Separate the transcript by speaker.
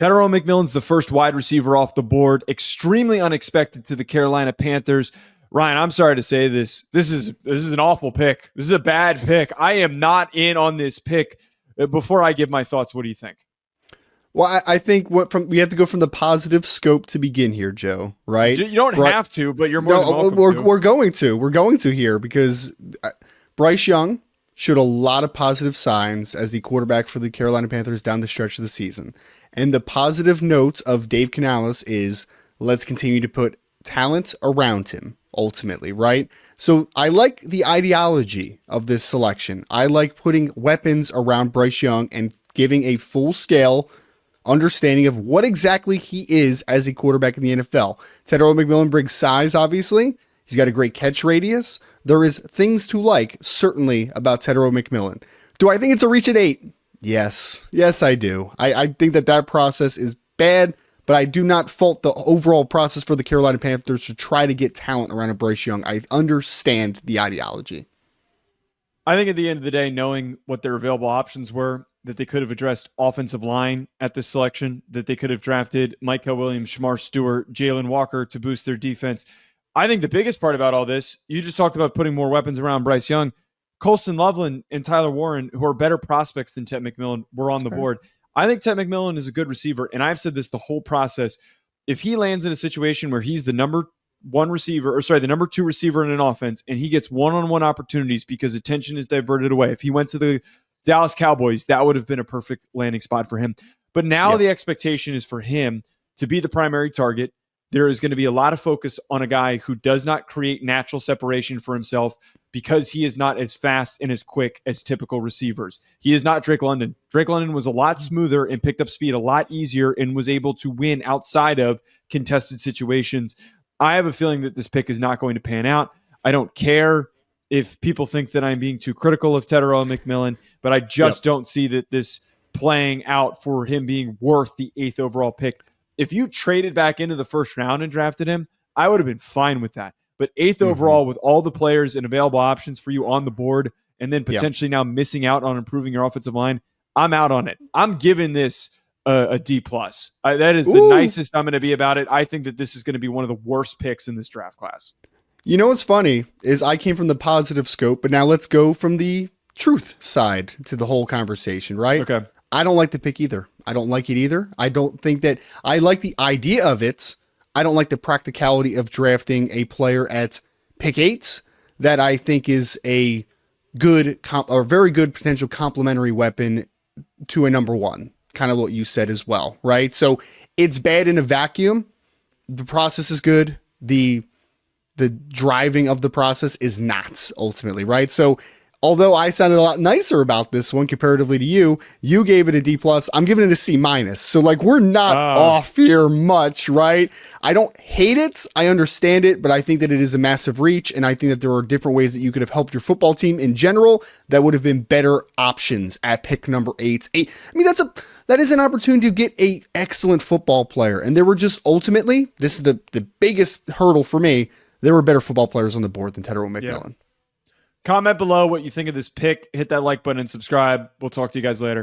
Speaker 1: Tetairoa McMillan's the first wide receiver off the board. Extremely unexpected to the Carolina Panthers. Ryan, I'm sorry to say this. This is an awful pick. This is a bad pick. I am not in on this pick. Before I give my thoughts, what do you think?
Speaker 2: Well, I think we have to go from the positive scope to begin here, Joe, right?
Speaker 1: You don't have to, but you're more than welcome to.
Speaker 2: We're going to. We're going to here because Bryce Young showed a lot of positive signs as the quarterback for the Carolina Panthers down the stretch of the season. And the positive note of Dave Canales is let's continue to put talent around him, ultimately, right? So I like the ideology of this selection. I like putting weapons around Bryce Young and giving a full-scale understanding of what exactly he is as a quarterback in the NFL. Tetairoa McMillan brings size, obviously. He's got a great catch radius. There is things to like, certainly, about Tetairoa McMillan. Do I think it's a reach at 8? Yes. Yes, I do. I think that process is bad, but I do not fault the overall process for the Carolina Panthers to try to get talent around a Bryce Young. I understand the ideology.
Speaker 1: I think at the end of the day, knowing what their available options were, that they could have addressed offensive line at this selection, that they could have drafted Micah Williams, Shamar Stewart, Jalen Walker to boost their defense. I think the biggest part about all this, you just talked about putting more weapons around Bryce Young. Colston Loveland and Tyler Warren, who are better prospects than Tet McMillan, were on the board. I think Tet McMillan is a good receiver, and I've said this the whole process. If he lands in a situation where he's the number two receiver in an offense, and he gets one-on-one opportunities because attention is diverted away. If he went to the Dallas Cowboys, that would have been a perfect landing spot for him. But now the expectation is for him to be the primary target. There is going to be a lot of focus on a guy who does not create natural separation for himself because he is not as fast and as quick as typical receivers. He is not Drake London. Drake London was a lot smoother and picked up speed a lot easier and was able to win outside of contested situations. I have a feeling that this pick is not going to pan out. I don't care if people think that I'm being too critical of Tetairoa McMillan, but I just don't see that this playing out for him being worth the 8th overall pick. If you traded back into the first round and drafted him, I would have been fine with that. But 8th overall with all the players and available options for you on the board, and then potentially now missing out on improving your offensive line, I'm out on it. I'm giving this a D+. That is the nicest I'm going to be about it. I think that this is going to be one of the worst picks in this draft class.
Speaker 2: You know what's funny is I came from the positive scope, but now let's go from the truth side to the whole conversation, right?
Speaker 1: Okay.
Speaker 2: I don't like the pick either. I don't like it either. I don't think that I like the idea of it. I don't like the practicality of drafting a player at pick 8 that I think is a good or very good potential complementary weapon to a number 1. Kind of what you said as well, right? So it's bad in a vacuum. The process is good. The driving of the process is not ultimately, right? So although I sounded a lot nicer about this one comparatively to you, you gave it a D+. I'm giving it a C-. So like we're not off here much, right? I don't hate it. I understand it, but I think that it is a massive reach. And I think that there are different ways that you could have helped your football team in general that would have been better options at pick number 8. I mean, that is an opportunity to get a excellent football player. And there were just ultimately, this is the biggest hurdle for me, there were better football players on the board than Tetairoa McMillan.
Speaker 1: Comment below what you think of this pick. Hit that like button and subscribe. We'll talk to you guys later.